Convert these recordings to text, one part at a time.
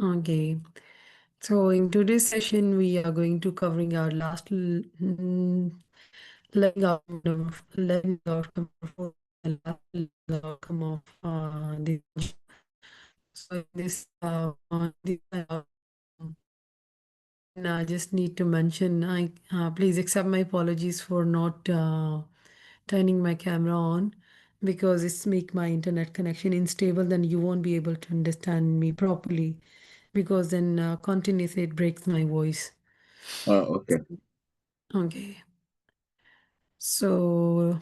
Okay. So in today's session, we are going to covering our learning outcome number four, the last learning outcome of this. So in this, and I just need to mention, I please accept my apologies for not turning my camera on because it's make my internet connection unstable. Then you won't be able to understand me properly because then continuously it breaks my voice. Okay. Okay. So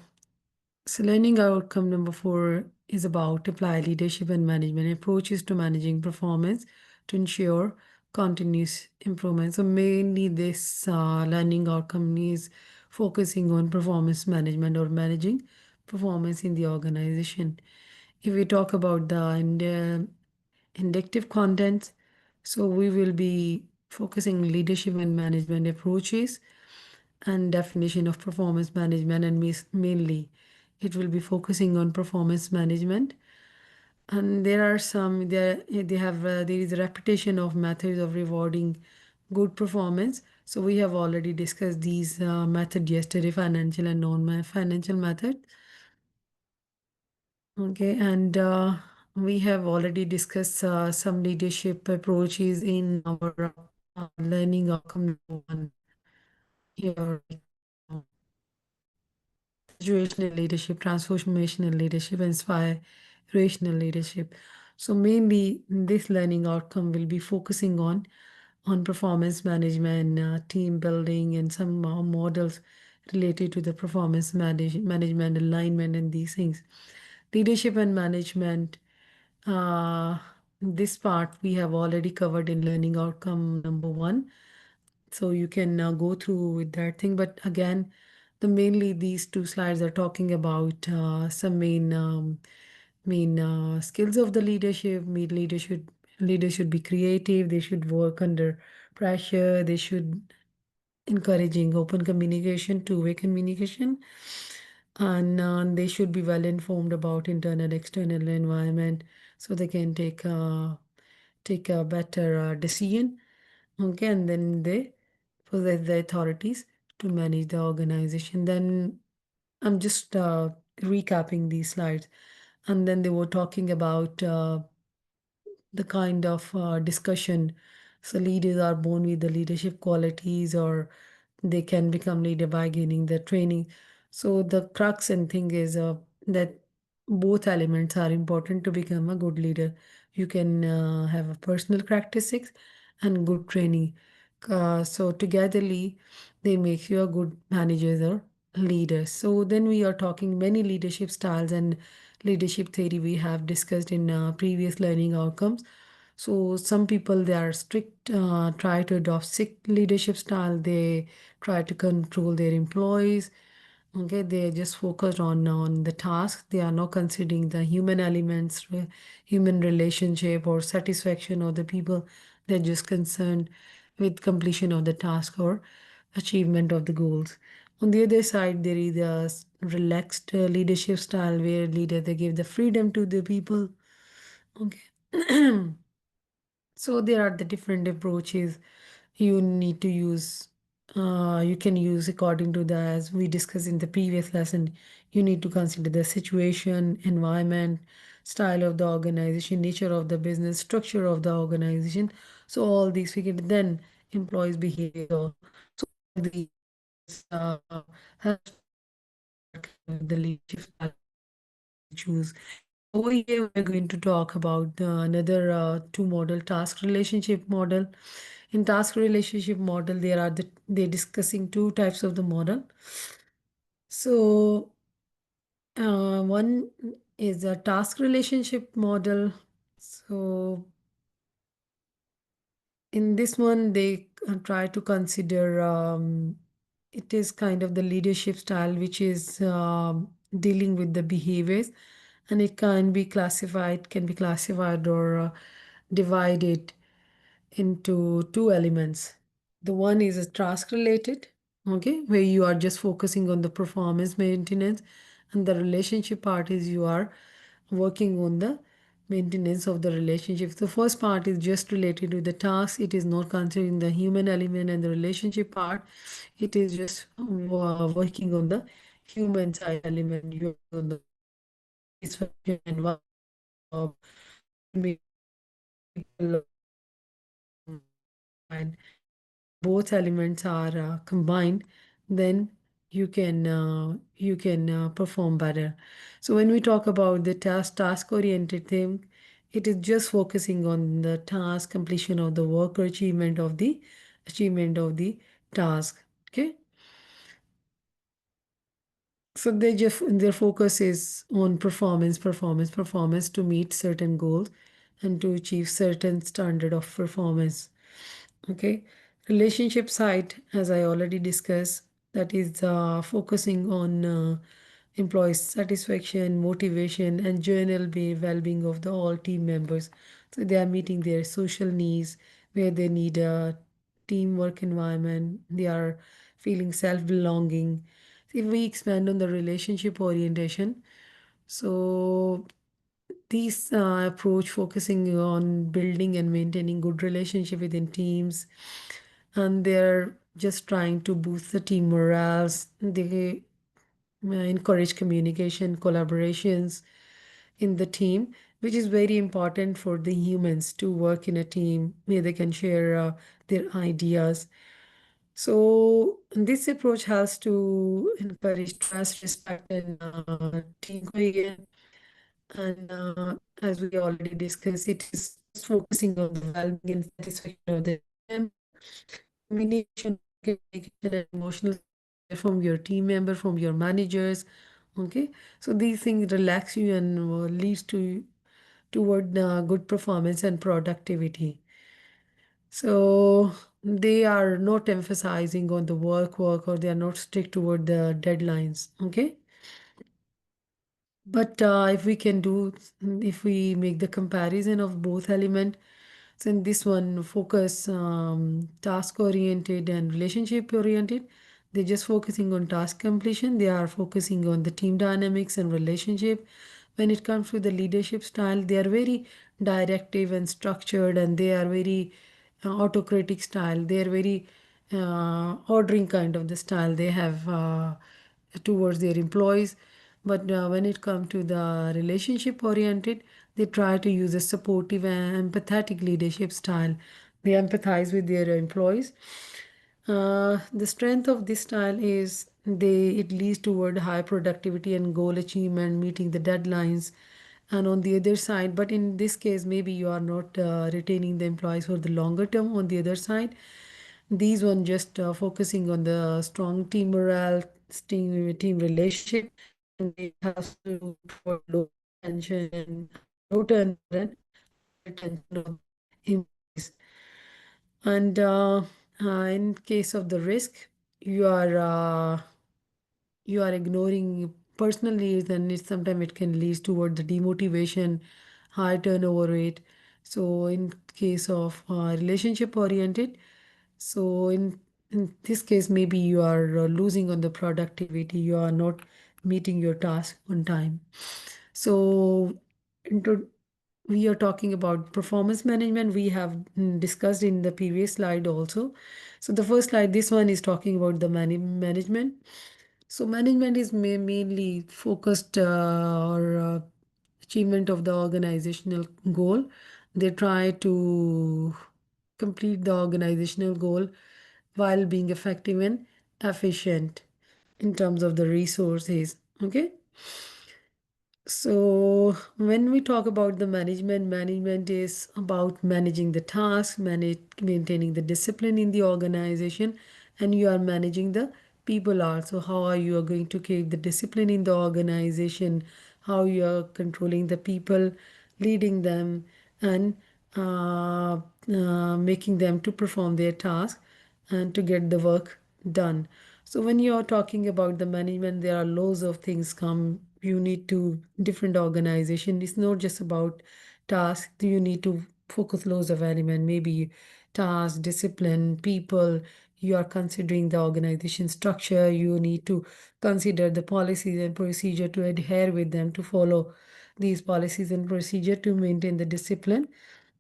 learning outcome number four is about apply leadership and management approaches to managing performance to ensure continuous improvement. So mainly this learning outcome is focusing on performance management or managing performance in the organization. If we talk about the inductive contents, so we will be focusing leadership and management approaches and definition of performance management, and mainly it will be focusing on performance management. And there are some there is a repetition of methods of rewarding good performance. So we have already discussed these methods yesterday, financial and non-financial method. Okay, and we have already discussed some leadership approaches in our learning outcome number one here. Situational leadership, transformational leadership, inspirational leadership. So mainly this learning outcome will be focusing on performance management, team building, and some models related to the performance management, alignment, and these things. Leadership and management. Uh, this part we have already covered in learning outcome number one, so you can go through with that thing. But again, the mainly these two slides are talking about some main skills of the leadership. Leaders should be creative, they should work under pressure, they should encouraging open communication, two-way communication, and they should be well informed about internal external environment so they can take a better decision. Okay, and then they possess the authorities to manage the organization. Then I'm just recapping these slides. And then they were talking about the kind of discussion. So leaders are born with the leadership qualities, or they can become leader by gaining the training. So the crux and thing is that both elements are important to become a good leader. You can have a personal characteristics and good training. So togetherly, they make you a good managers or leaders. So then we are talking many leadership styles and leadership theory we have discussed in previous learning outcomes. So some people they are strict, try to adopt strict leadership style. They try to control their employees. Okay, they just focused on the task. They are not considering the human elements, human relationship or satisfaction of the people. They're just concerned with completion of the task or achievement of the goals. On the other side, there is a relaxed leadership style where leader they give the freedom to the people. Okay. So there are the different approaches you need to use. You can use according to the, as we discussed in the previous lesson, you need to consider the situation, environment, style of the organization, nature of the business, structure of the organization. So all these we get then employees' behavior also. So all these helps the leadership style choose. Over here, we're going to talk about another two model task relationship model. In task relationship model, they're discussing two types of the model. So one is a task relationship model. So in this one, they try to consider it is kind of the leadership style, which is dealing with the behaviors, and it can be classified or divided into two elements. The one is a task related, okay, where you are just focusing on the performance maintenance, and the relationship part is you are working on the maintenance of the relationship. The first part is just related to the task. It is not considering the human element and the relationship part. It is just working on the human side element. You're on the satisfaction and what job make people and both elements are combined, then you can perform better. So when we talk about the task oriented thing, it is just focusing on the task completion of the work or achievement of the task. Okay, so their focus is on performance to meet certain goals and to achieve certain standard of performance. Okay, relationship side, as I already discussed, that is focusing on employee satisfaction, motivation, and general well-being of the all team members. So they are meeting their social needs, where they need a teamwork environment. They are feeling self-belonging. If we expand on the relationship orientation, so these approach focusing on building and maintaining good relationship within teams, and they're just trying to boost the team morals. They encourage communication, collaborations in the team, which is very important for the humans to work in a team where they can share their ideas. So this approach has to encourage trust, respect, and team cohesion. And as we already discussed, it is just focusing on the well-being and satisfaction of the team, communication, and emotional support from your team member, from your managers. Okay, so these things relax you and leads to toward good performance and productivity. So they are not emphasizing on the work, or they are not strict toward the deadlines. Okay. But if we make the comparison of both element, so in this one focus task oriented and relationship oriented, they're just focusing on task completion. They are focusing on the team dynamics and relationship. When it comes to the leadership style, they are very directive and structured, and they are very autocratic style. They are very ordering kind of the style they have towards their employees. But when it comes to the relationship oriented, they try to use a supportive and empathetic leadership style. They empathize with their employees. The strength of this style is it leads toward high productivity and goal achievement, meeting the deadlines. And on the other side, but in this case, maybe you are not retaining the employees for the longer term. On the other side, these one just focusing on the strong team morale, team relationship, and it has to for low tension and low turnover and retention of employees. And in case of the risk, you are uh, you are ignoring personal needs, and sometimes it can lead toward the demotivation, high turnover rate. So in case of relationship oriented, so in this case, maybe you are losing on the productivity. You are not meeting your task on time. So into, we are talking about performance management. We have discussed in the previous slide also. So the first slide, this one is talking about the management. So management is mainly focused or achievement of the organizational goal. They try to complete the organizational goal while being effective and efficient in terms of the resources. Okay. So when we talk about the management is about managing the task, maintaining the discipline in the organization, and you are managing the people also. How are you going to keep the discipline in the organization? How you are controlling the people, leading them, and making them to perform their task and to get the work done. So when you're talking about the management, there are loads of things come. You need to different organization. It's not just about task. You need to focus loads of element. Maybe task, discipline, people. You are considering the organization structure. You need to consider the policies and procedure to adhere with them to follow these policies and procedure to maintain the discipline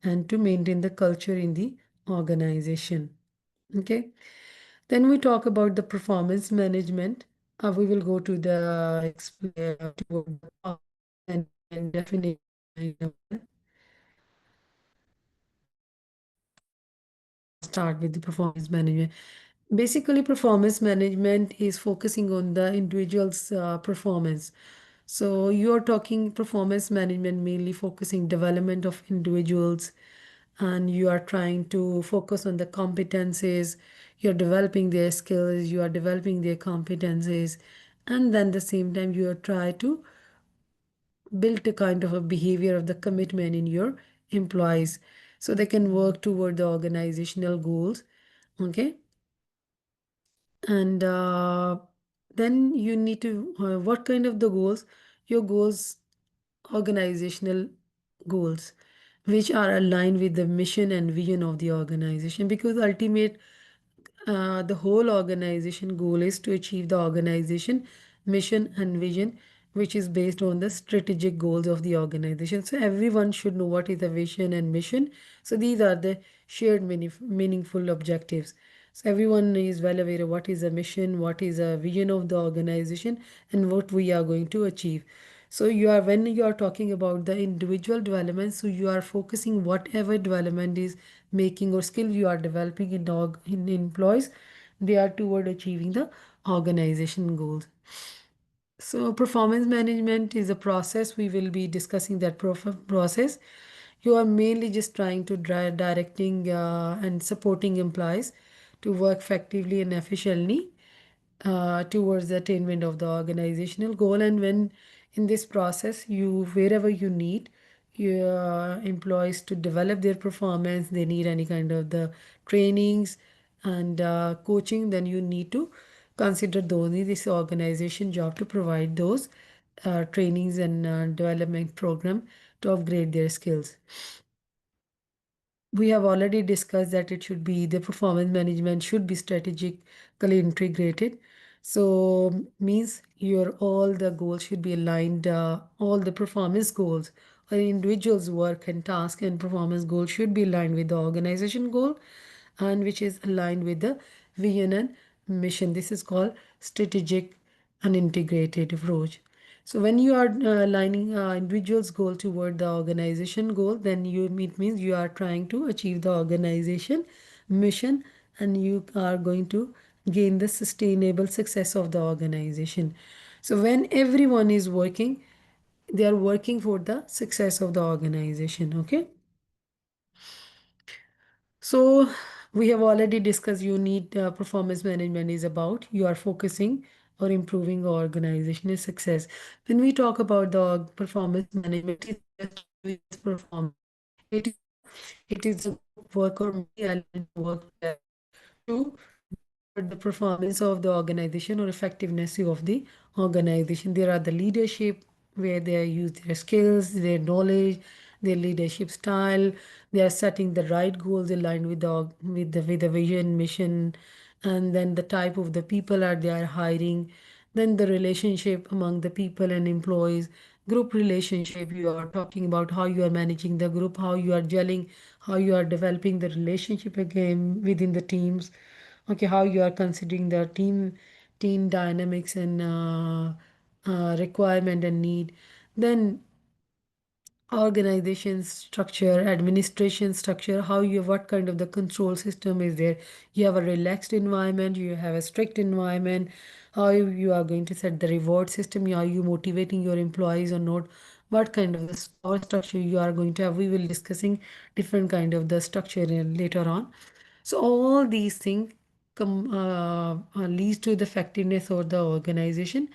and to maintain the culture in the organization. Okay. Then we talk about the performance management. We will go to the explain toward the management definition. Start with the performance management. Basically, performance management is focusing on the individual's performance. So you're talking performance management mainly focusing development of individuals, and you are trying to focus on the competencies. You're developing their skills, you are developing their competencies, and then the same time you are trying to build a kind of a behavior of the commitment in your employees so they can work toward the organizational goals. Okay. And then you need to what kind of the goals? Your goals, organizational goals, which are aligned with the mission and vision of the organization, because ultimate the whole organization goal is to achieve the organization mission and vision, which is based on the strategic goals of the organization. So everyone should know what is the vision and mission. So these are the shared meaningful objectives. So everyone is well aware of what is the mission, what is the vision of the organization, and what we are going to achieve. So you are when you are talking about the individual development, so you are focusing whatever development is making or skill you are developing in employees, they are toward achieving the organization goals. So performance management is a process. We will be discussing that process. You are mainly just trying to directing and supporting employees to work effectively and efficiently towards the attainment of the organizational goal. And when in this process, you wherever you need your employees to develop their performance, they need any kind of the trainings and coaching, then you need to consider those this organization job to provide those trainings and development program to upgrade their skills. We have already discussed that it should be the performance management should be strategically integrated. So means your all the goals should be aligned, all the performance goals or individual's work and task and performance goals should be aligned with the organization goal, and which is aligned with the vision and mission. This is called strategic and integrated approach. So when you are aligning individual's goal toward the organization goal, then it means you are trying to achieve the organization mission, and you are going to gain the sustainable success of the organization. So when everyone is working, they are working for the success of the organization. Okay. So we have already discussed you need performance management is about you are focusing or improving organizational success. When we talk about the performance management, it is just with performance. It is it is a work or many element work to the performance of the organization or effectiveness of the organization. There are the leadership where they use their skills, their knowledge, their leadership style. They are setting the right goals aligned with the vision, mission, and then the type of the people are they are hiring. Then the relationship among the people and employees, group relationship. You are talking about how you are managing the group, how you are gelling, how you are developing the relationship again within the teams. Okay, how you are considering the team dynamics and requirement and need. Then organization structure, administration structure, how you what kind of the control system is there. You have a relaxed environment, you have a strict environment, how you are going to set the reward system, are you motivating your employees or not, what kind of the power structure you are going to have. We will discussing different kind of the structure later on. So all these things leads to the effectiveness of the organization,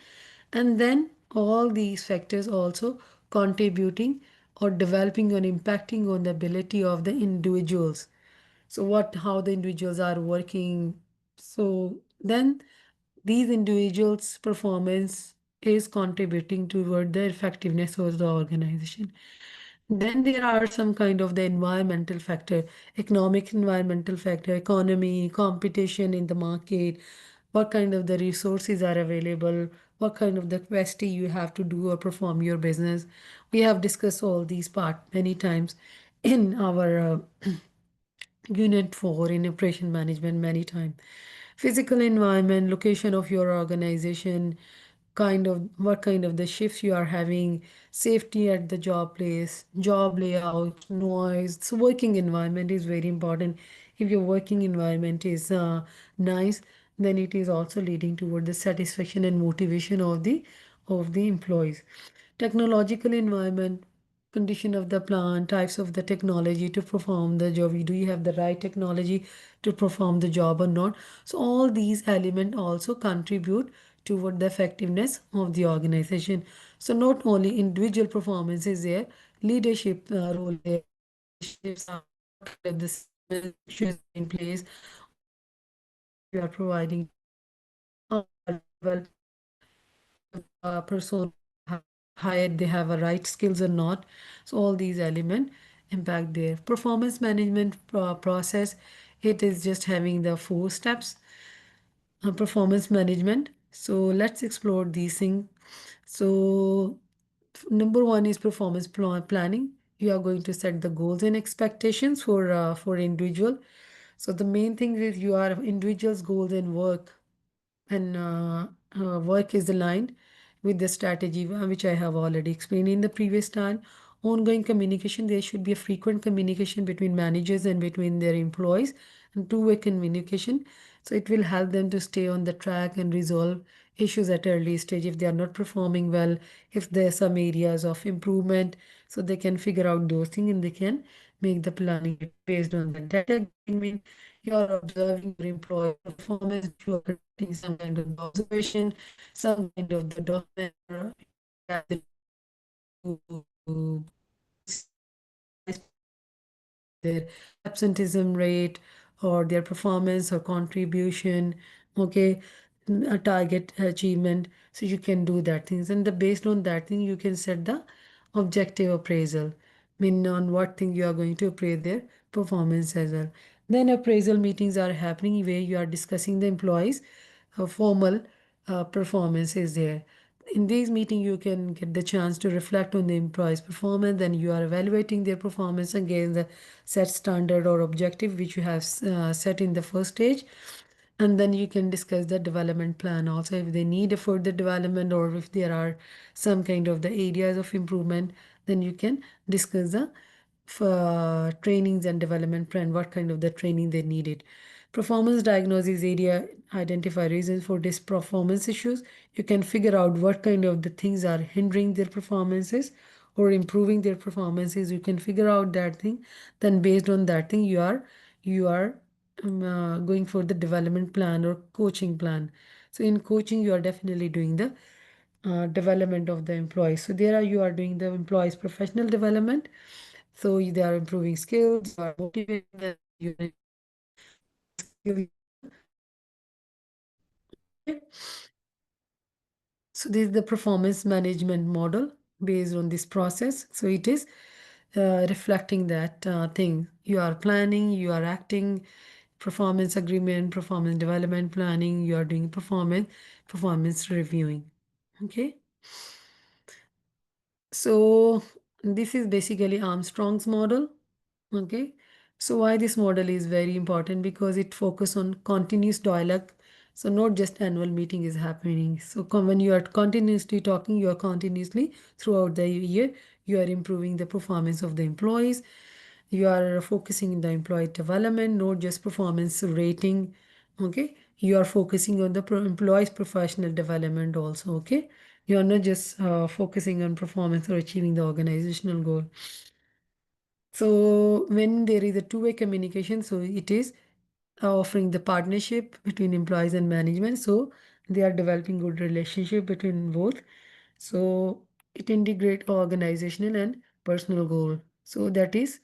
and then all these factors also contributing or developing and impacting on the ability of the individuals. So what how the individuals are working. So then these individuals' performance is contributing toward the effectiveness of the organization. Then there are some kind of the environmental factor, economic environmental factor, economy, competition in the market, what kind of the resources are available, what kind of the capacity you have to do or perform your business, We have discussed all these part many times in our Unit 4 in operation management many times. Physical environment, location of your organization, kind of what kind of the shifts you are having, safety at the job place, job layout, noise. So working environment is very important. If your working environment is nice, then it is also leading toward the satisfaction and motivation of the employees. Technological environment, condition of the plant, types of the technology to perform the job. Do you have the right technology to perform the job or not? So all these elements also contribute toward the effectiveness of the organization. So not only individual performance is there, leadership role there, relationships are what kind of the issues in place, what kind of the support you are providing to the team, how you are developing the team, if the person you have hired they have a right skills or not. So all these elements impact their performance management process. It is just having the 4 steps performance management. So let's explore these things. So number one is performance planning. You are going to set the goals and expectations for individual. So the main thing is you are individuals goals and work is aligned with the strategy which I have already explained in the previous time. Ongoing communication, there should be a frequent communication between managers and between their employees, and two-way communication. So it will help them to stay on the track and resolve issues at early stage if they are not performing well, if there are some areas of improvement, so they can figure out those things and they can make the planning based on the data gathering. Mean you are observing your employee performance, you are conducting some kind of the observation, some kind of the document gathering to see the employees performance, their absenteeism rate or their performance or contribution, okay, a target achievement. So you can do that things, and based on that thing you can set the objective appraisal, mean on what thing you are going to appraise their performance as well. Then appraisal meetings are happening where you are discussing the employees formal performance is there. In these meetings, you can get the chance to reflect on the employee's performance. Then you are evaluating their performance against the set standard or objective which you have set in the first stage. And then you can discuss the development plan also if they need a further development or if there are some kind of the areas of improvement. Then you can discuss the trainings and development plan, what kind of the training they needed. Performance diagnosis area identify reasons for this performance issues. You can figure out what kind of the things are hindering their performances or improving their performances. You can figure out that thing. Then based on that thing, you are going for the development plan or coaching plan. So in coaching, you are definitely doing the development of the employees. So there are you are doing the employees professional development. So they are improving skills, you are motivating them, you are improving the skill you have developed. Okay. So this is the performance management model based on this process. So it is reflecting that thing. You are planning, you are acting, performance agreement, performance development planning, you are doing performance reviewing. Okay. So this is basically Armstrong's model. Okay. So why this model is very important because it focus on continuous dialogue. So not just annual meeting is happening. So when you are continuously talking, you are continuously throughout the year, you are improving the performance of the employees. You are focusing in the employee development, not just performance rating. Okay. You are focusing on the employees' professional development also. Okay. You are not just focusing on performance or achieving the organizational goal. So when there is a two-way communication, so it is offering the partnership between employees and management. So they are developing good relationship between both. So it integrate organizational and personal goal. So that is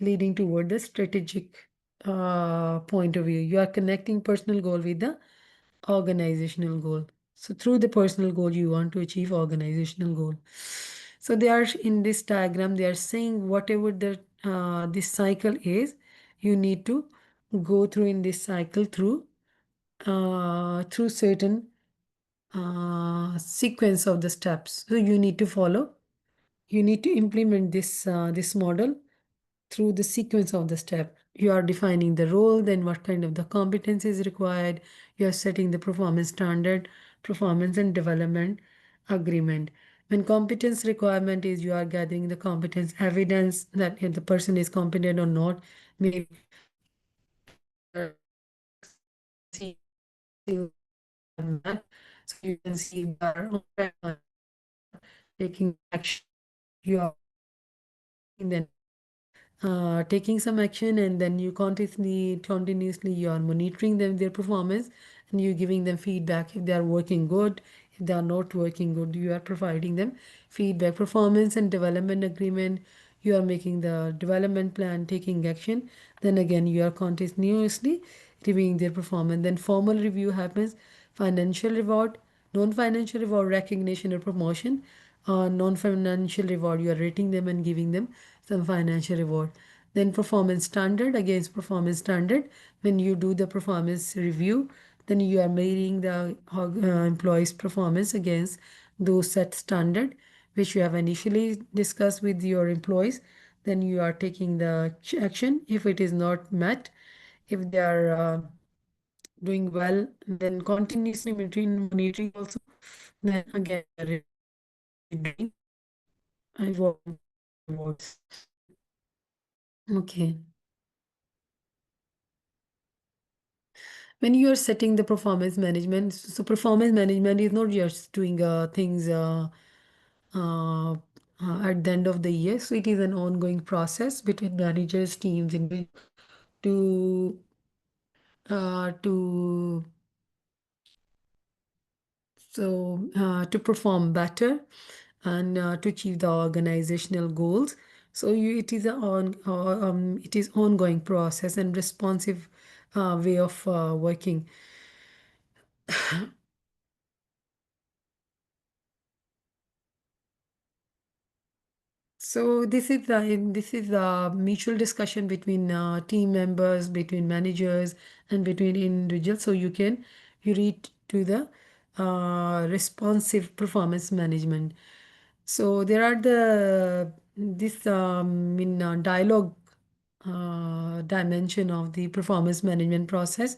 leading toward the strategic point of view. You are connecting personal goal with the organizational goal. So through the personal goal, you want to achieve organizational goal. So they are in this diagram, they are saying whatever the this cycle is, you need to go through in this cycle through certain sequence of the steps. So you need to follow you need to implement this model through the sequence of the step. You are defining the role, then what kind of the competence is required. You are setting the performance standard, performance and development agreement. When competence requirement is, you are gathering the competence evidence that if the person is competent or not. Maybe see so you can see if they are on track or taking action. You are then taking some action, and then you continuously you are monitoring them their performance, and you giving them feedback if they are working good, if they are not working good. You are providing them feedback. Performance and development agreement, you are making the development plan, taking action, then again you are continuously reviewing their performance. Then formal review happens. Financial reward, non-financial reward, recognition or promotion. Non-financial reward, you are rating them and giving them some financial reward. Then performance standard, against performance standard, when you do the performance review, then you are measuring the employees performance against those set standard which you have initially discussed with your employees. Then you are taking the action if it is not met. If they are doing well, then continuously monitoring also. Then again doing rewards. Okay. When you are setting the performance management, so performance management is not just doing things uh, at the end of the year. So it is an ongoing process between managers, teams, and to to to perform better and to achieve the organizational goals. So it is it is ongoing process and responsive way of working. So this is a mutual discussion between team members, between managers, and between individuals. So you read to the responsive performance management. So there are the this in dialogue dimension of the performance management process.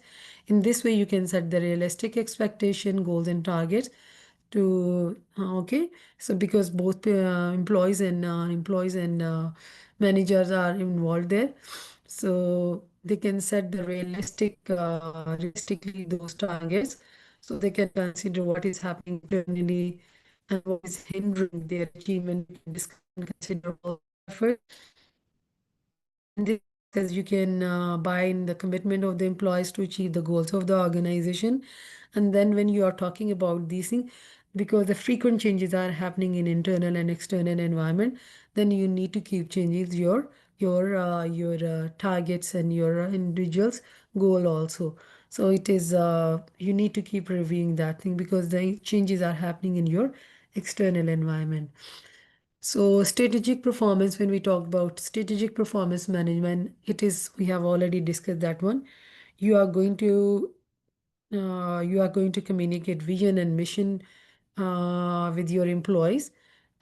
In this way, you can set the realistic expectation, goals, and targets to okay. So because both employees and managers are involved there, so they can set the realistically those targets. So they can consider what is happening internally and what is hindering their achievement. We can discuss and consider all efforts. This says you can buy in the commitment of the employees to achieve the goals of the organization. And then when you are talking about these things, because the frequent changes are happening in internal and external environment, then you need to keep changing your targets and your individuals goal also. So it is you need to keep reviewing that thing because the changes are happening in your external environment. So strategic performance, when we talk about strategic performance management, it is, we have already discussed that one. You are going to you are going to communicate vision and mission with your employees,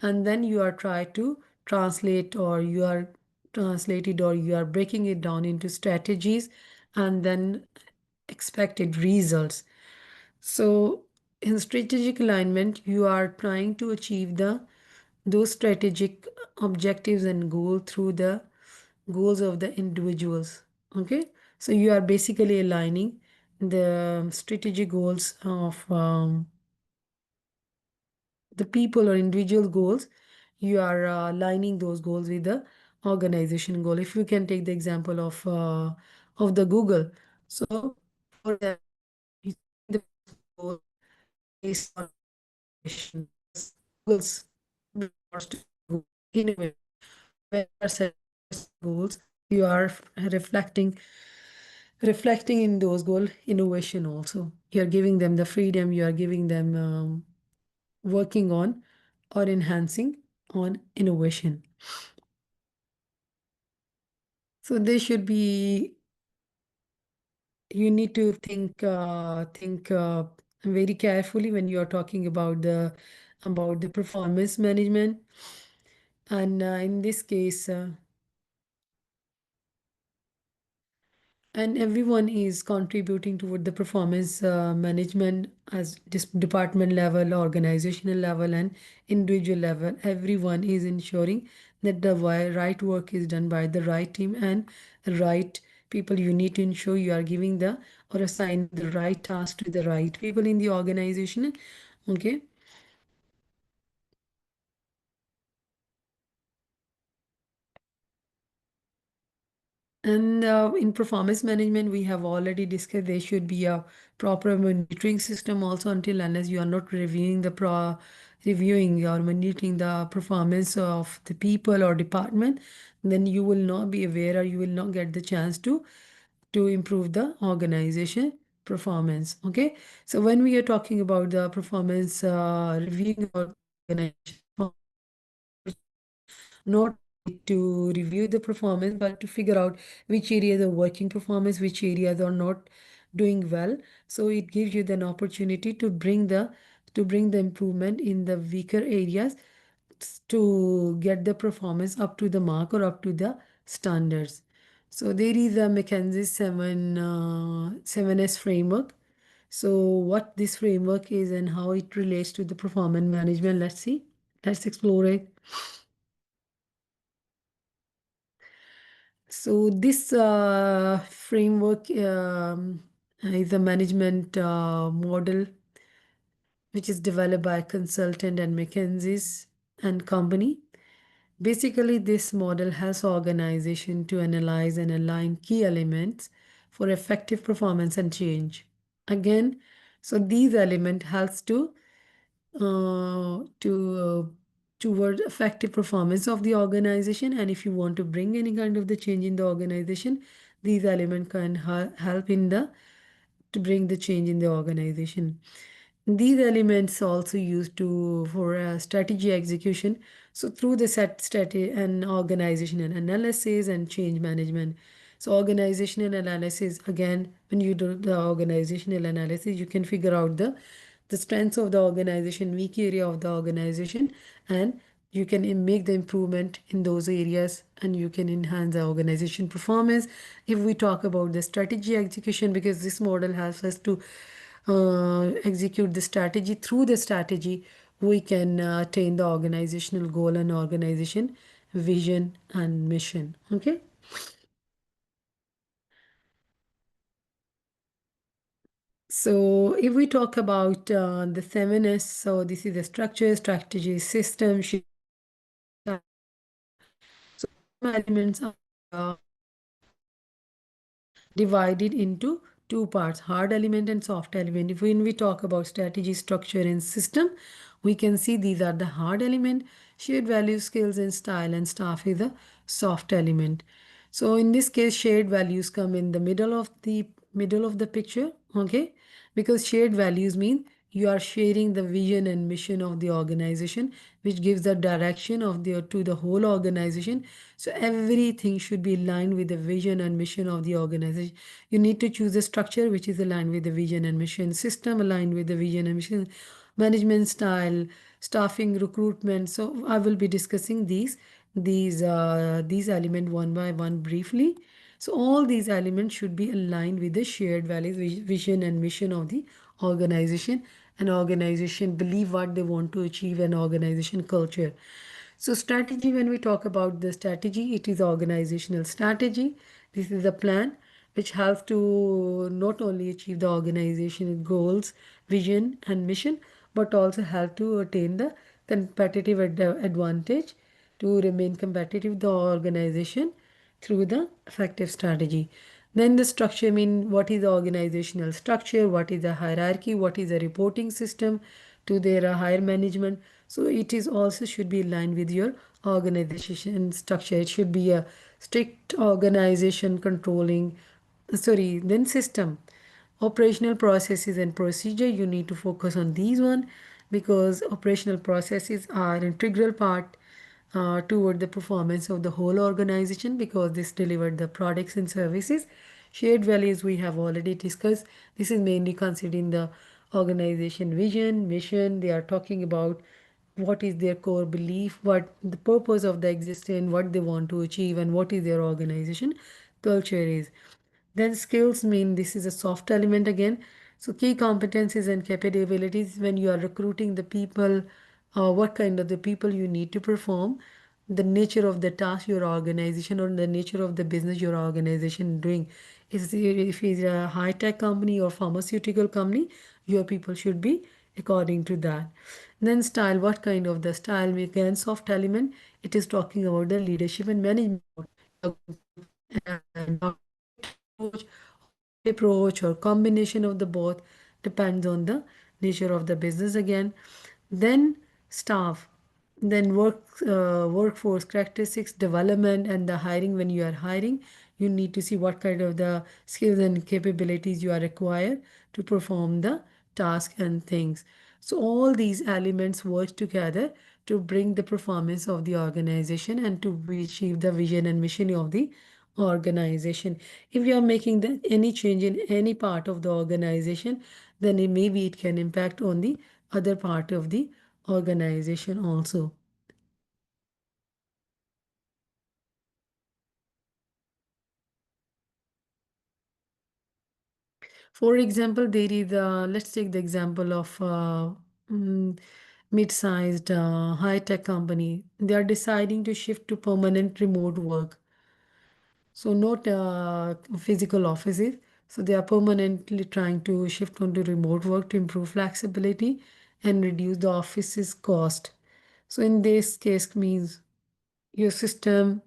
and then you are try to translate or you are translated or you are breaking it down into strategies and then expected results. So in strategic alignment, you are trying to achieve the those strategic objectives and goal through the goals of the individuals. Okay, so you are basically aligning the strategic goals of the people or individual goals. You are aligning those goals with the organization goal. If you can take the example of the Google, so for that the goal based on innovation. Goals wants to innovate. When you are setting goals, you are reflecting in those goals innovation also. You are giving them the freedom, you are giving them working on or enhancing on innovation. So they should be, you need to think very carefully when you are talking about the performance management. And in this case, and everyone is contributing toward the performance management as department level, organizational level, and individual level. Everyone is ensuring that the right work is done by the right team and right people. You need to ensure you are giving the or assigning the right task to the right people in the organization. Okay. And in performance management, we have already discussed there should be a proper monitoring system also until unless you are not reviewing or monitoring the performance of the people or department, then you will not be aware or you will not get the chance to improve the organization performance. Okay, so when we are talking about the performance reviewing or organization not to review the performance, but to figure out which areas are working performance, which areas are not doing well. So it gives you an opportunity to bring the improvement in the weaker areas to get the performance up to the mark or up to the standards. So there is a McKinsey 7S framework. So what this framework is and how it relates to the performance management, let's see. Let's explore it. So this framework is a management model which is developed by a consultant and McKinsey's and company. Basically, this model helps organization to analyze and align key elements for effective performance and change. Again, so these element helps to toward effective performance of the organization. And if you want to bring any kind of the change in the organization, these elements can help in the to bring the change in the organization. These elements also used to for strategy execution. So through the set strategy and organizational analysis and change management. So organizational analysis, again, when you do the organizational analysis, you can figure out the strengths of the organization, weak area of the organization, and you can make the improvement in those areas and you can enhance the organization performance. If we talk about the strategy execution, because this model helps us to execute the strategy, through the strategy we can attain the organizational goal and organization vision and mission. Okay. So if we talk about the 7S, so this is the structure, strategy, system. So elements are divided into two parts, hard element and soft element. If when we talk about strategy, structure, and system, we can see these are the hard element, shared value, skills, and style, and staff is the soft element. So in this case, shared values come in the middle of the picture, okay? Because shared values mean you are sharing the vision and mission of the organization, which gives the direction of the to the whole organization. So everything should be aligned with the vision and mission of the organization. You need to choose a structure which is aligned with the vision and mission, system aligned with the vision and mission, management style, staffing, recruitment. So I will be discussing these elements one by one briefly. So all these elements should be aligned with the shared values, vision and mission of the organization. An organization believe what they want to achieve, an organization culture. So strategy, when we talk about the strategy, it is organizational strategy. This is a plan which helps to not only achieve the organization goals, vision and mission, but also help to attain the competitive advantage to remain competitive the organization through the effective strategy. Then the structure, mean what is the organizational structure, what is the hierarchy, what is the reporting system to their higher management. So it is also should be aligned with your organization structure. It should be a strict organization controlling, sorry, then system. Operational processes and procedure, you need to focus on these one because operational processes are an integral part toward the performance of the whole organization because this delivered the products and services. Shared values we have already discussed. This is mainly considering the organization vision, mission. They are talking about what is their core belief, what the purpose of the existence, what they want to achieve, and what is their organization culture is. Then skills mean this is a soft element again. So key competencies and capabilities when you are recruiting the people, what kind of the people you need to perform, the nature of the task your organization or the nature of the business your organization doing. If it's a high tech company or pharmaceutical company, your people should be according to that. Then style, what kind of the style? Again, soft element. It is talking about the leadership and management. You're going to approach, hybrid approach, or combination of the both, depends on the nature of the business again. Then staff, then workforce characteristics, development, and the hiring. When you are hiring, you need to see what kind of the skills and capabilities you are required to perform the task and things. So all these elements work together to bring the performance of the organization and to achieve the vision and mission of the organization. If you are making any change in any part of the organization, then maybe it can impact on the other part of the organization also. For example, there is let's take the example of mm, mid-sized high-tech company. They are deciding to shift to permanent remote work. So not physical offices. So they are permanently trying to shift onto remote work to improve flexibility and reduce the office's cost. So in this case means your system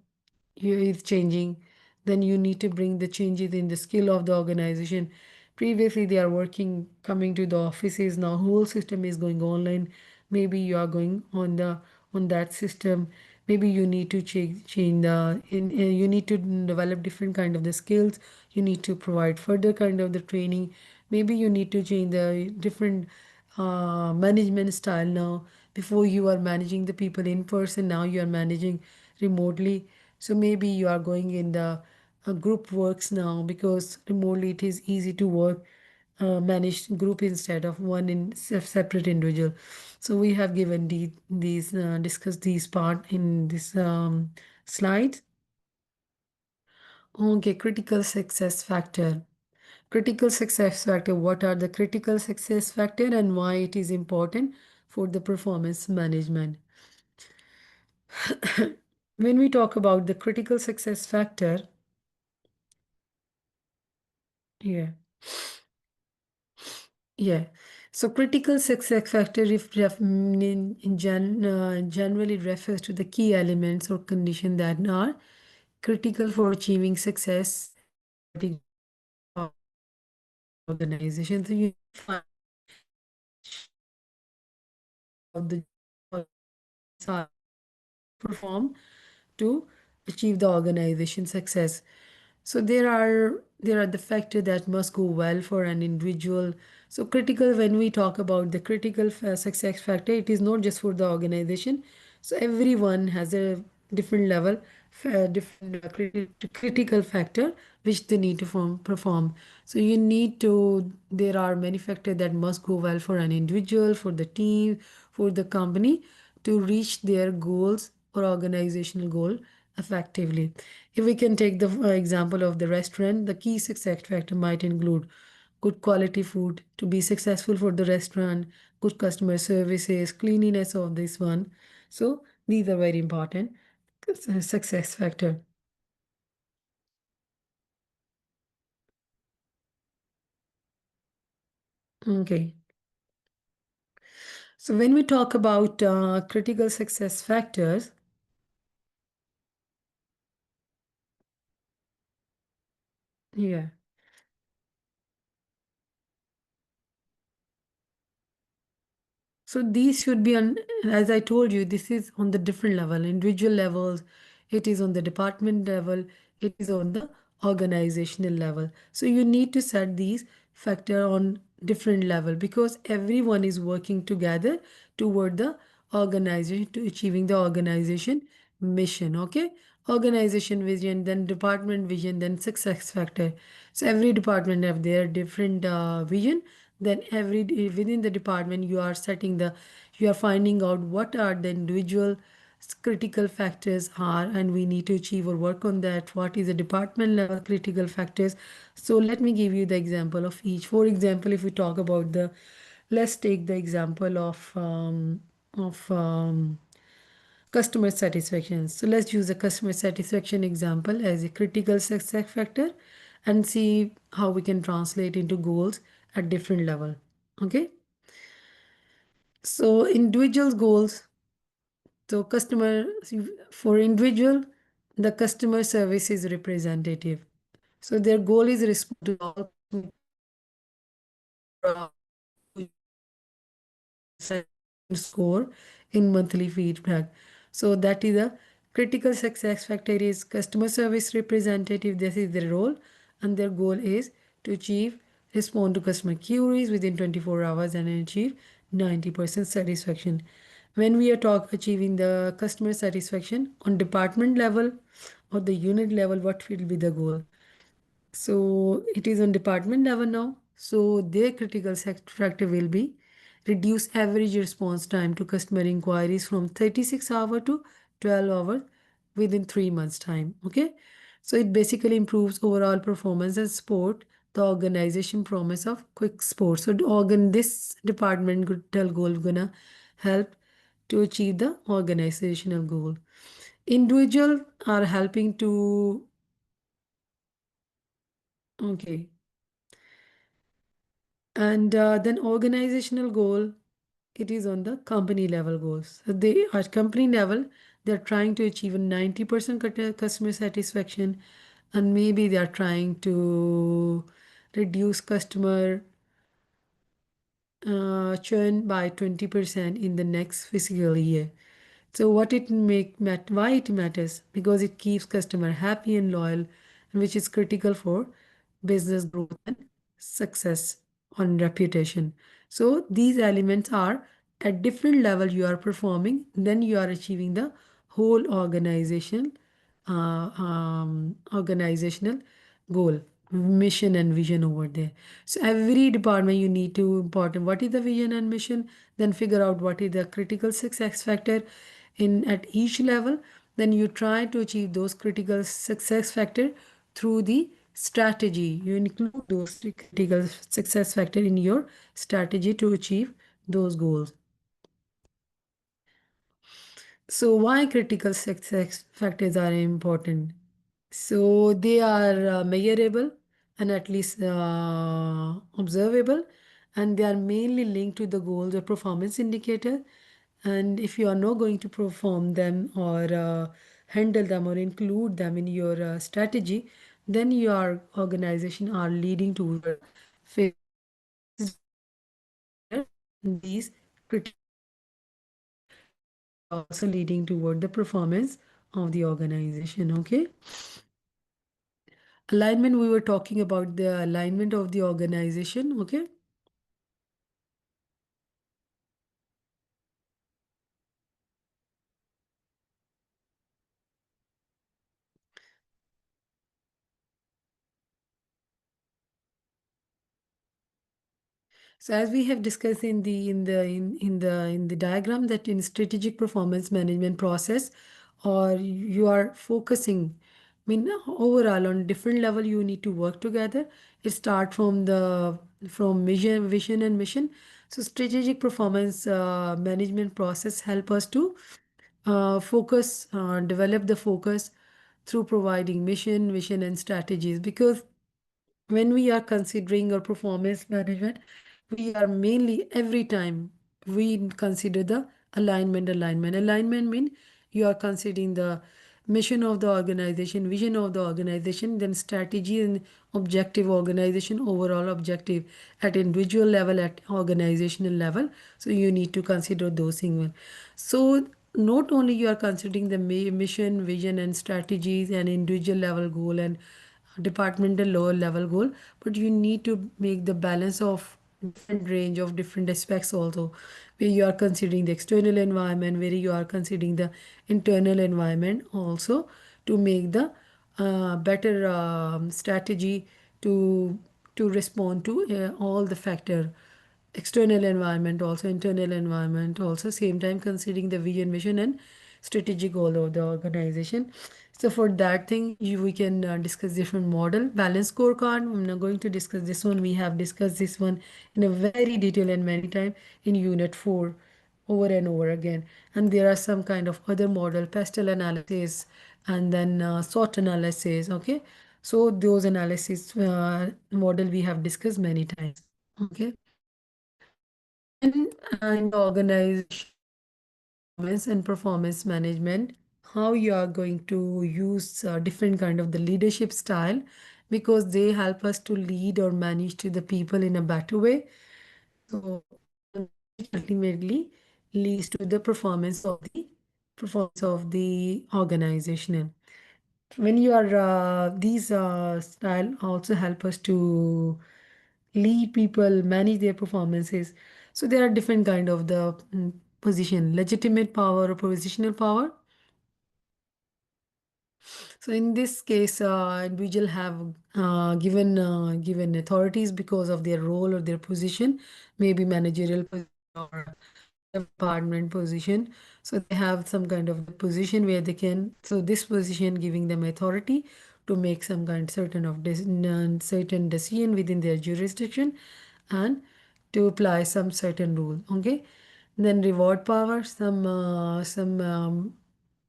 is changing, then you need to bring the changes in the skill of the organization. Previously they are working coming to the offices, now whole system is going online. Maybe you are going on the on that system. Maybe you need to change you need to develop different kind of the skills. You need to provide further kind of the training. Maybe you need to change the different management style now. Before you are managing the people in person, now you are managing remotely. So maybe you are going in the group works now, because remotely it is easy to work managed group instead of one in separate individual. So we have given these discussed these part in this slide. Okay, critical success factor. Critical success factor. What are the critical success factor and why it is important for the performance management? When we talk about the critical success factor, yeah, yeah. So critical success factor generally refers to the key elements or conditions that are critical for achieving success of organization. So you find out the perform to achieve the organization success. So there are the factors that must go well for an individual. So critical, when we talk about the critical success factor, it is not just for the organization. So everyone has a different level, different critical factor which they need to perform. So you need to, there are many factors that must go well for an individual, for the team, for the company to reach their goals or organizational goal effectively. If we can take the example of the restaurant, the key success factor might include good quality food to be successful for the restaurant, good customer services, cleanliness of this one. So these are very important success factor. Okay. So when we talk about critical success factors, yeah. So these should be on, as I told you, this is on the different level, individual levels, it is on the department level, it is on the organizational level. So you need to set these factor on different level, because everyone is working together toward the organization, to achieving the organization mission. Okay, organization vision, then department vision, then success factor. So every department have their different vision. Then within the department you are setting the, You are finding out what are the individual critical factors are, and we need to achieve or work on that. What is the department level critical factors? So let me give you the example of each. For example, if we talk about the, let's take the example of customer satisfaction. So let's use the customer satisfaction example as a critical success factor and see how we can translate into goals at different level. Okay. So individuals goals. So customer, for individual, the customer service is representative. So their goal is respond to all score in monthly feedback. So that is a critical success factor is customer service representative. This is their role, and their goal is to achieve respond to customer queries within 24 hours and achieve 90% satisfaction. When we are talk achieving the customer satisfaction on department level or the unit level, what will be the goal? So it is on department level now. So their critical factor will be reduce average response time to customer inquiries from 36 hours to 12 hours within 3 months time. Okay. So it basically improves overall performance and support the organization promise of quick support. So the this department could tell goal gonna help to achieve the organizational goal. Individual are helping to, okay, and then organizational goal, it is on the company level goals. So they at company level, they're trying to achieve a 90% customer satisfaction, and maybe they are trying to reduce customer churn by 20% in the next fiscal year. So what it why it matters? Because it keeps customer happy and loyal, and which is critical for business growth and success on reputation. So these elements are at different level you are performing, then you are achieving the whole organizational goal, mission and vision over there. So every department you need to important what is the vision and mission, then figure out what is the critical success factor in at each level. Then you try to achieve those critical success factor through the strategy. You include those critical success factor in your strategy to achieve those goals. So why critical success factors are important? So they are measurable and at least observable, and they are mainly linked to the goals or performance indicator. And if you are not going to perform them or handle them or include them in your strategy, then your organization are leading to failure. These critical also leading toward the performance of the organization. Okay. Alignment, we were talking about the alignment of the organization. Okay. So as we have discussed in the diagram that in strategic performance management process, or you are focusing, I mean overall on different level you need to work together. It start from the from vision and mission. So strategic performance management process help us to focus, develop the focus through providing mission, vision, and strategies. Because when we are considering our performance management, we are mainly every time we consider the alignment mean you are considering the mission of the organization, vision of the organization, then strategy and objective, organization overall objective at individual level, at organizational level. So you need to consider those things. So not only you are considering the mission, vision, and strategies and individual level goal and departmental lower level goal, but you need to make the balance of different range of different aspects also, where you are considering the external environment, where you are considering the internal environment also, to make the better strategy to respond to all the factor external environment also, internal environment also, same time considering the vision, mission, and strategic goal of the organization. So for that thing, we can discuss different model. Balance scorecard, I'm not going to discuss this one. We have discussed this one in a very detail and many time in unit 4 over and over again. And there are some kind of other model, pastel analysis, and then SWOT analysis. Okay, so those analysis model we have discussed many times. Okay. Then in the organization performance and performance management, how you are going to use different kind of the leadership style, because they help us to lead or manage to the people in a better way. So ultimately leads to the performance of the organizational. When you are these style also help us to lead people, manage their performances. So there are different kind of the position, legitimate power or positional power. So in this case, individual have given authorities because of their role or their position, maybe managerial position or department position. So they have some kind of the position where they can. So this position giving them authority to make some kind certain of certain decision within their jurisdiction, and to apply some certain rule. Okay, then reward power, some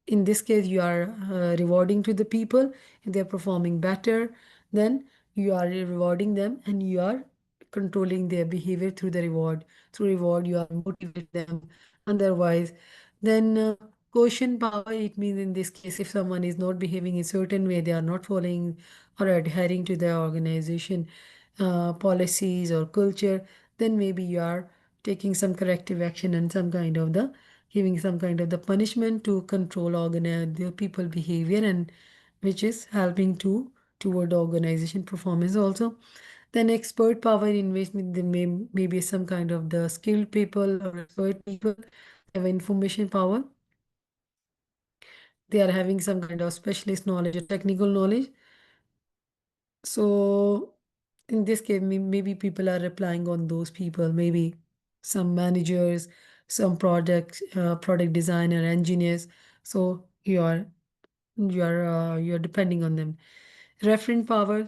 in this case you are rewarding to the people if they're performing better, then you are rewarding them and you are controlling their behavior through the reward. Through reward you are motivating them. Otherwise, then quotient power, it means in this case if someone is not behaving in certain way, they are not following or adhering to the organization policies or culture, then maybe you are taking some corrective action and some kind of the giving some kind of the punishment to control organize the people behavior, and which is helping to toward organization performance also. Then expert power investment, they maybe some kind of the skilled people or expert people have information power. They are having some kind of specialist knowledge or technical knowledge. So in this case, maybe people are relying on those people, maybe some managers, some product designer, engineers. So you're depending on them. Referent power.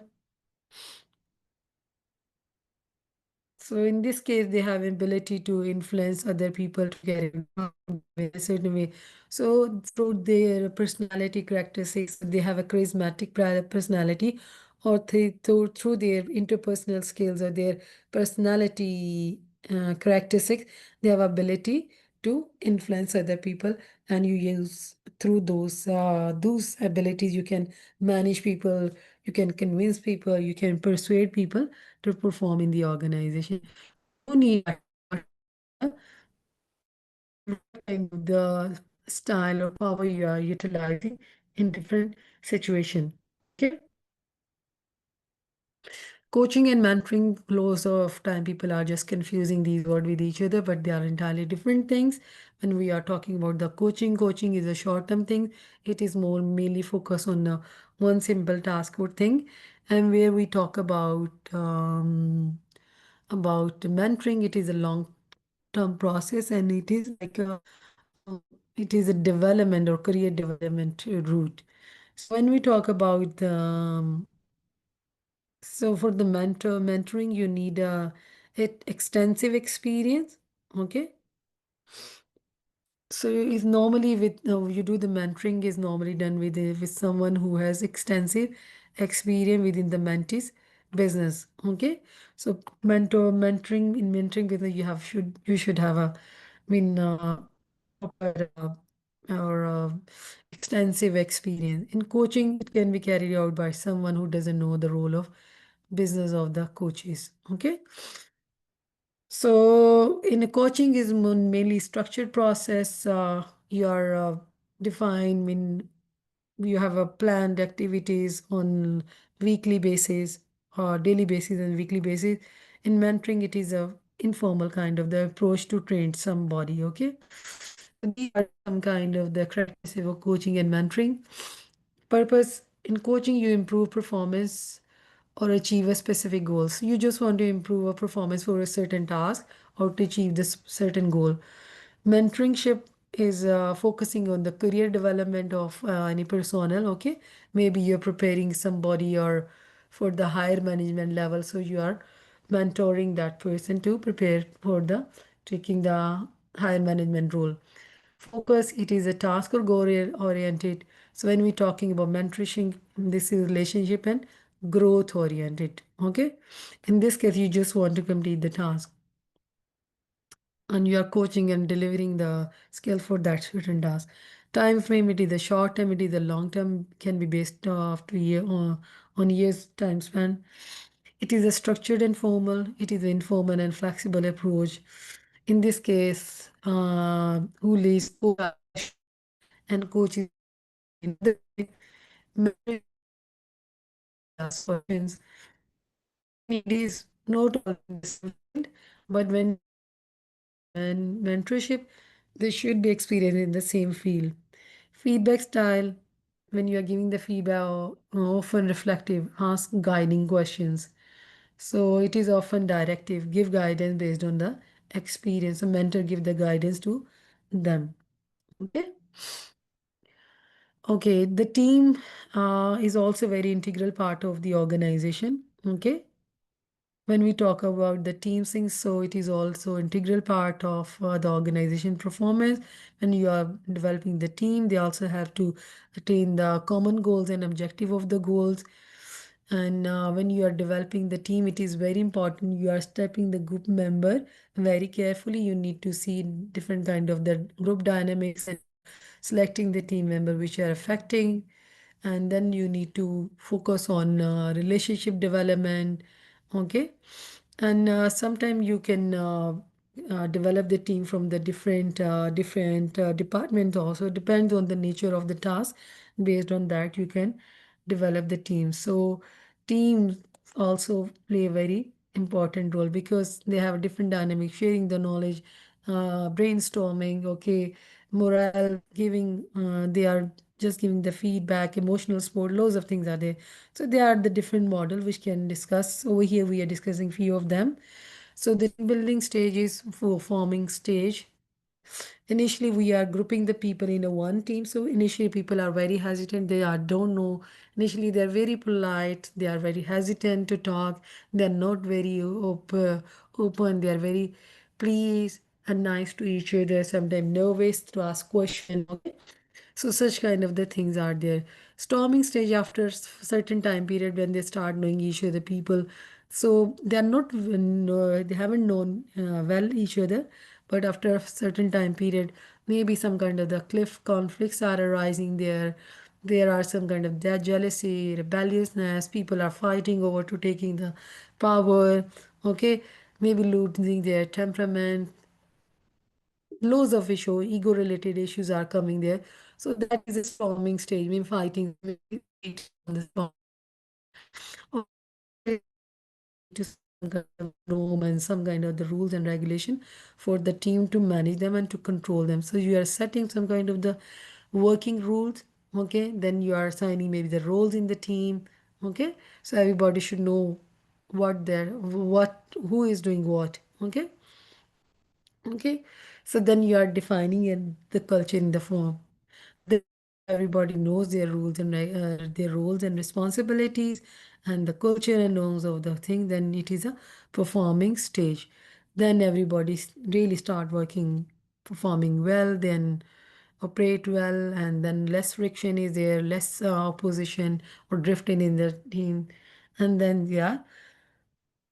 So in this case, they have ability to influence other people to get it in a certain way. So through their personality characteristics, they have a charismatic personality, or through their interpersonal skills or their personality characteristics, they have ability to influence other people. And you use through those abilities, you can manage people, you can convince people, you can persuade people to perform in the organization. You need what kind of the style or power you are utilizing in different situation. Okay. Coaching and mentoring, lots of time people are just confusing these words with each other, but they are entirely different things. When we are talking about the coaching is a short-term thing. It is more mainly focused on one simple task or thing. And where we talk about mentoring, it is a long-term process, and it is like it is a development or career development route. So when we talk about so for the mentoring, you need extensive experience. Okay. So is normally with you do the mentoring is normally done with someone who has extensive experience within the mentees business. Okay. So mentoring in mentoring business, you should have a proper or extensive experience. In coaching, it can be carried out by someone who doesn't know the role of business of the coaches. Okay. So in a coaching is mainly structured process. You are defined mean you have a planned activities on weekly basis or daily basis and weekly basis. In mentoring, it is a informal kind of the approach to train somebody. Okay. So these are some kind of the characteristics of coaching and mentoring. Purpose in coaching, you improve performance or achieve a specific goals. You just want to improve a performance for a certain task or to achieve this certain goal. Mentorship is focusing on the career development of any personnel. Okay, maybe you're preparing somebody or for the higher management level, so you are mentoring that person to prepare for the taking the higher management role. Focus, it is a task or goal oriented. So when we're talking about mentorship, this is relationship and growth oriented. Okay, in this case, you just want to complete the task and you are coaching and delivering the skill for that certain task. Time frame, it is the short term, it is the long term, can be based after year on years time span. It is a structured and formal, it is an informal and flexible approach. In this case, who leads co-evaluation and coaches in the memory ask questions. Need is not always the same field, but when and mentorship, they should be experienced in the same field. Feedback style, when you are giving the feedback, often reflective, ask guiding questions. So it is often directive, give guidance based on the experience. A mentor give the guidance to them. Okay. Okay. The team is also very integral part of the organization. Okay. When we talk about the team things, so it is also integral part of the organization performance. When you are developing the team, they also have to attain the common goals and objective of the goals. And when you are developing the team, it is very important you are stepping the group member very carefully. You need to see different kind of the group dynamics and selecting the team member which are affecting, and then you need to focus on relationship development. Okay. And sometimes you can develop the team from the different departments also, depends on the nature of the task. Based on that you can develop the team. So teams also play a very important role because they have a different dynamic, sharing the knowledge, brainstorming. Okay, morale giving, they are just giving the feedback, emotional support, loads of things are there. So they are the different model which can discuss. Over here we are discussing few of them. So the team building stage is for forming stage. Initially we are grouping the people in a one team. So initially people are very hesitant, they are don't know. Initially they're very polite, they are very hesitant to talk, they're not very open, they are very pleased and nice to each other, sometimes nervous to ask question. Okay, so such kind of the things are there. Storming stage after certain time period when they start knowing each other people. So they are not they haven't known well each other, but after a certain time period, maybe some kind of the cliff conflicts are arising there. There are some kind of that jealousy, rebelliousness. People are fighting over to taking the power. Okay, maybe losing their temperament, loads of issue, ego related issues are coming there. So that is a storming stage, mean fighting on the storm. To some kind of norm and some kind of the rules and regulation for the team to manage them and to control them. So you are setting some kind of the working rules. Okay, then you are assigning maybe the roles in the team. Okay, so everybody should know what who is doing what. Okay. Okay, so then you are defining the culture in the form. The, everybody knows their rules and their roles and responsibilities and the culture and norms of the thing. Then it is a performing stage. Then everybody really start working, performing well. Then operate well, and then less friction is there, less opposition or drifting in the team, and then yeah,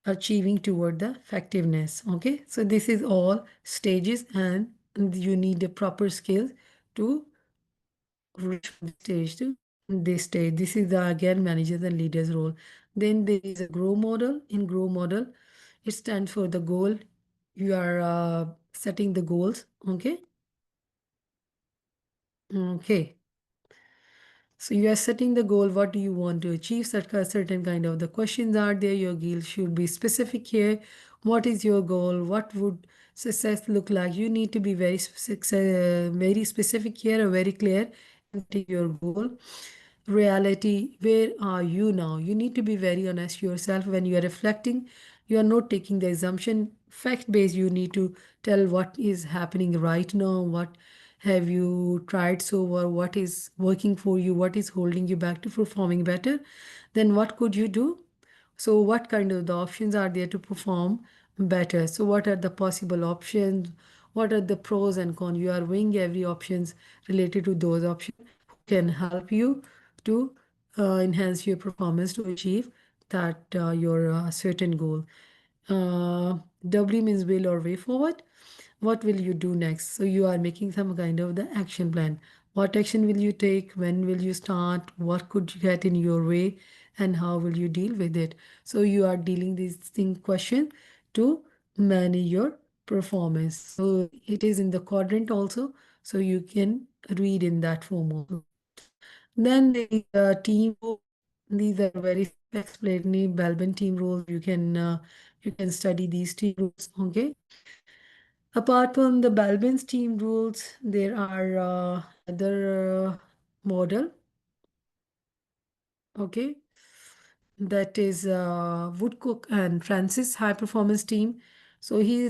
achieving toward the effectiveness. Okay, so this is all stages, and you need the proper skills to reach from the stage to this stage. This is the again managers and leaders role. Then there is a grow model. In grow model, it stands for the goal. You are setting the goals. Okay. Okay, so you are setting the goal. What do you want to achieve? Certain kind of the questions are there. Your goal should be specific here. What is your goal? What would success look like? You need to be very specific here or very clear into your goal. Reality, where are you now? You need to be very honest yourself when you are reflecting. You are not taking the assumption fact based. You need to tell what is happening right now, what have you tried so far, what is working for you, what is holding you back to performing better, then what could you do. So what kind of the options are there to perform better? So what are the possible options? What are the pros and cons? You are weighing every options related to those options who can help you to enhance your performance to achieve that your certain goal. W means will or way forward. What will you do next? So you are making some kind of the action plan. What action will you take? When will you start? What could you get in your way? And how will you deal with it? So you are dealing these thing question to manage your performance. So it is in the quadrant also. So you can read in that form also. Then the team rules. These are very self-explanatory. Balban team rules. You can study these team rules. Okay. Apart from the Balban's team rules, there are another model. Okay, that is Woodcock and Francis high performance team. So he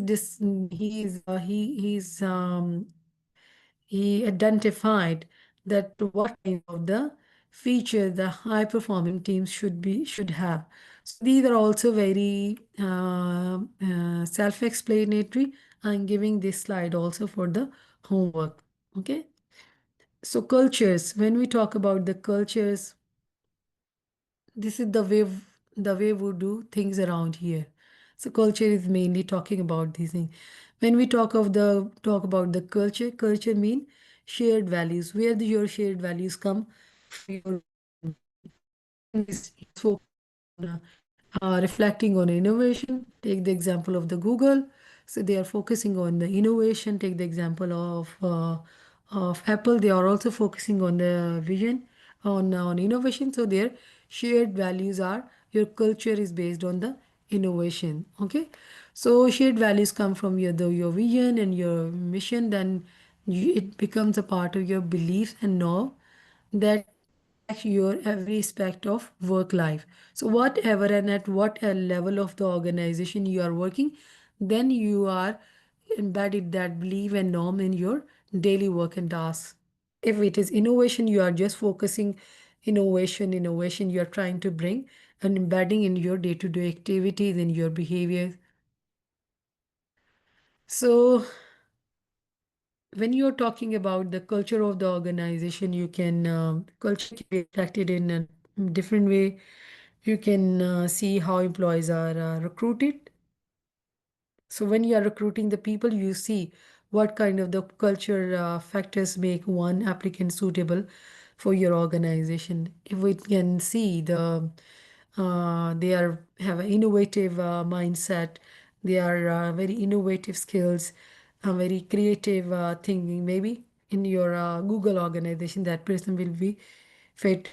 identified that what kind of the feature the high performing teams should have. So these are also very self-explanatory. I'm giving this slide also for the homework. Okay. So cultures, when we talk about the cultures, this is the way we do things around here. So culture is mainly talking about these things. When we talk about the culture mean shared values. Where do your shared values come from? Your is focused on reflecting on innovation. Take the example of the Google. So they are focusing on the innovation. Take the example of Apple. They are also focusing on the vision, on innovation. So their shared values are your culture is based on the innovation. Okay, so shared values come from your vision and your mission. Then it becomes a part of your beliefs and know that impact your every aspect of work life. So whatever and at what level of the organization you are working, then you are embedded that belief and norm in your daily work and tasks. If it is innovation, you are just focusing innovation you are trying to bring and embedding in your day-to-day activities and your behaviors. So when you're talking about the culture of the organization, you can culture can be reflected in a different way. You can see how employees are recruited. So when you are recruiting the people, you see what kind of the culture factors make one applicant suitable for your organization. If we can see they are have an innovative mindset, they are very innovative skills, very creative thinking. Maybe in your Google organization, that person will be fit.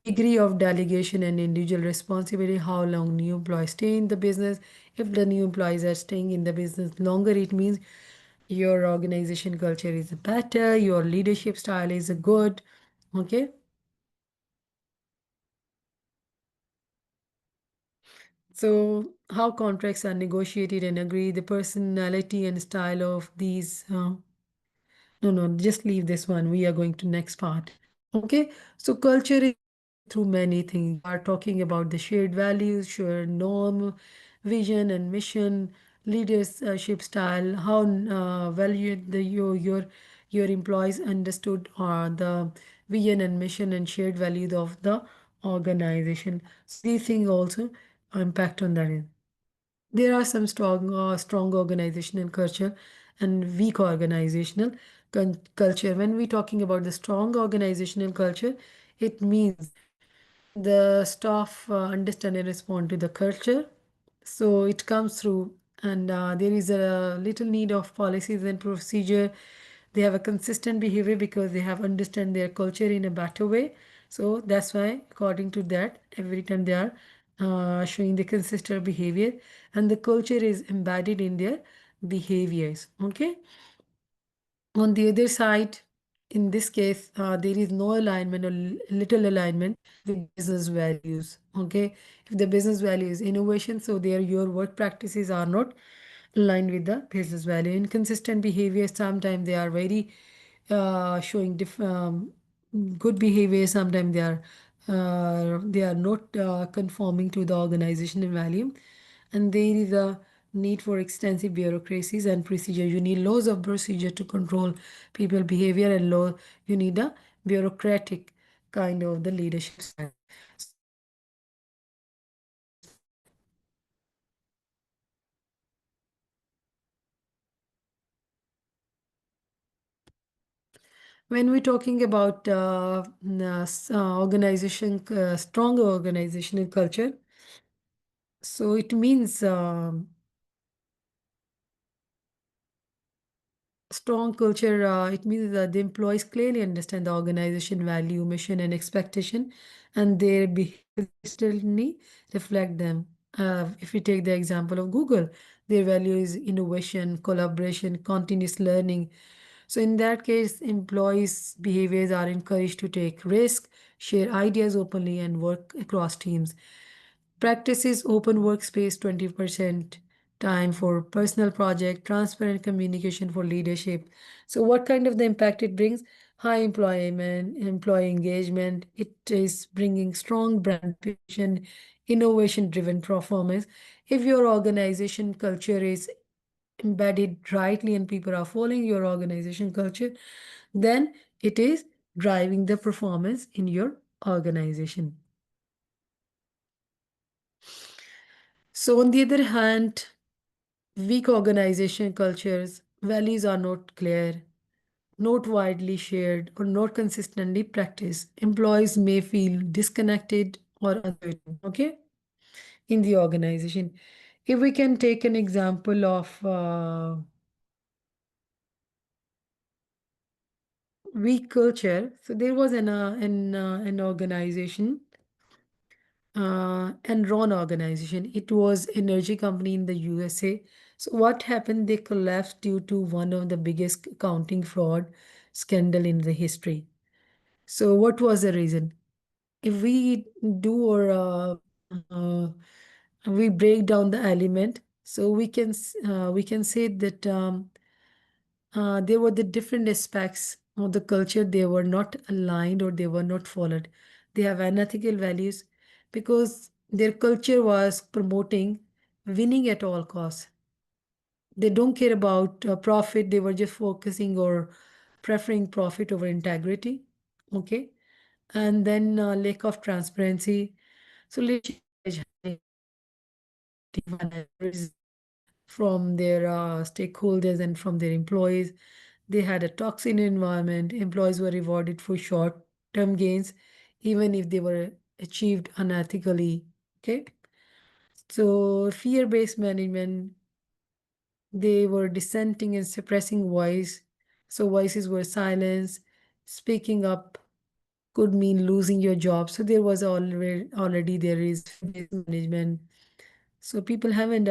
Degree of delegation and individual responsibility, how long new employees stay in the business. If the new employees are staying in the business longer, it means your organization culture is better, your leadership style is good. Okay. So how contracts are negotiated and agreed, the personality and style of these no, no, just leave this one. We are going to next part. Okay. So culture is through many things. You are talking about the shared values, shared norm, vision and mission, leadership style, how well your employees understood the vision and mission and shared values of the organization. So these things also impact on that. There are some strong organizational culture and weak organizational culture. When we're talking about the strong organizational culture, it means the staff understand and respond to the culture. So it comes through, and there is a little need of policies and procedure. They have a consistent behavior because they have understand their culture in a better way. So that's why, according to that, every time they are showing the consistent behavior, and the culture is embedded in their behaviors. Okay. On the other side, in this case, there is no alignment or little alignment with business values. Okay, if the business value is innovation, so there your work practices are not aligned with the business value. Inconsistent behavior, sometimes they are very showing good behavior, sometimes they are not conforming to the organizational value. And there is a need for extensive bureaucracies and procedure. You need laws of procedure to control people behavior, and law you need a bureaucratic kind of the leadership style. When we're talking about organization, strong organizational culture, so it means strong culture, it means that the employees clearly understand the organization value, mission, and expectation, and their behavior certainly reflect them. If we take the example of Google, their value is innovation, collaboration, continuous learning. So in that case, employees' behaviors are encouraged to take risk, share ideas openly, and work across teams. Practices open workspace 20% time for personal project, transparent communication for leadership. So what kind of the impact it brings? High employment, employee engagement. It is bringing strong brand reputation, innovation driven performance. If your organization culture is embedded rightly and people are following your organization culture, then it is driving the performance in your organization. So, on the other hand, weak organization cultures, values are not clear, not widely shared, or not consistently practiced. Employees may feel disconnected or uncertain, okay, in the organization. If we can take an example of weak culture, so there was an organization, Enron organization. It was energy company in the USA. So what happened? They collapsed due to one of the biggest accounting fraud scandal in the history. So what was the reason? If we do or uh, we break down the element, so we can say that there were the different aspects of the culture. They were not aligned or they were not followed. They have unethical values because their culture was promoting winning at all costs. They don't care about profit. They were just focusing or preferring profit over integrity. Okay. And then lack of transparency. So leadership from their stakeholders and from their employees. They had a toxic environment. Employees were rewarded for short term gains, even if they were achieved unethically. Okay. So, fear based management, they were dissenting and suppressing voice. So, voices were silenced. Speaking up could mean losing your job. So, there was already there is fear-based management. So, people haven't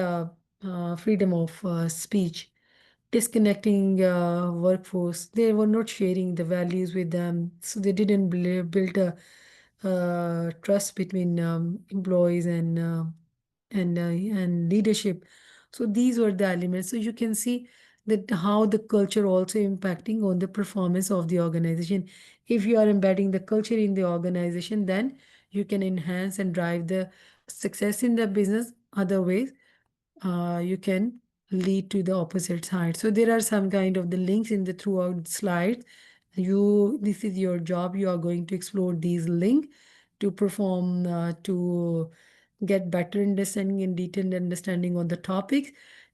freedom of speech, disconnecting workforce. They were not sharing the values with them, so they didn't build a trust between employees and leadership. So these were the elements. So you can see that how the culture also impacting on the performance of the organization. If you are embedding the culture in the organization, then you can enhance and drive the success in the business. Otherwise, you can lead to the opposite side. So there are some kind of the links in the throughout slides. This is your job. You are going to explore these links to perform, to get better understanding and detailed understanding on the topics.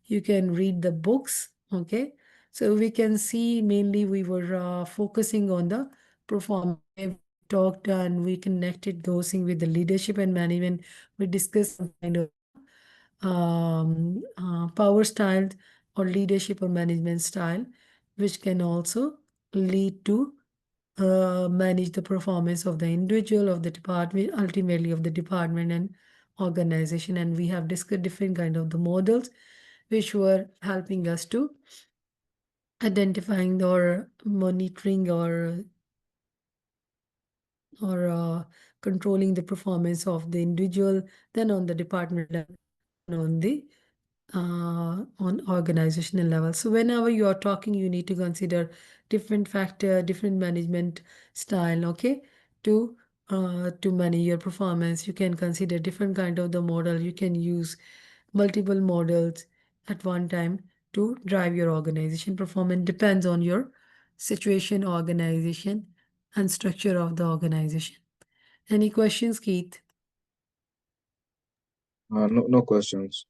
You can read the books. Okay. So we can see mainly we were focusing on the performance. We talked and we connected those things with the leadership and management. We discussed some kind of power style or leadership or management style, which can also lead to manage the performance of the individual, of the department, ultimately of the department and organization. And we have discussed different kind of the models which were helping us to identifying or monitoring or controlling the performance of the individual, then on the department level, on the on organizational level. So whenever you are talking, you need to consider different factor, different management style, okay, to manage your performance. You can consider different kind of the model. You can use multiple models at one time to drive your organization performance. Depends on your situation, organization, and structure of the organization. Any questions, Keith? No questions.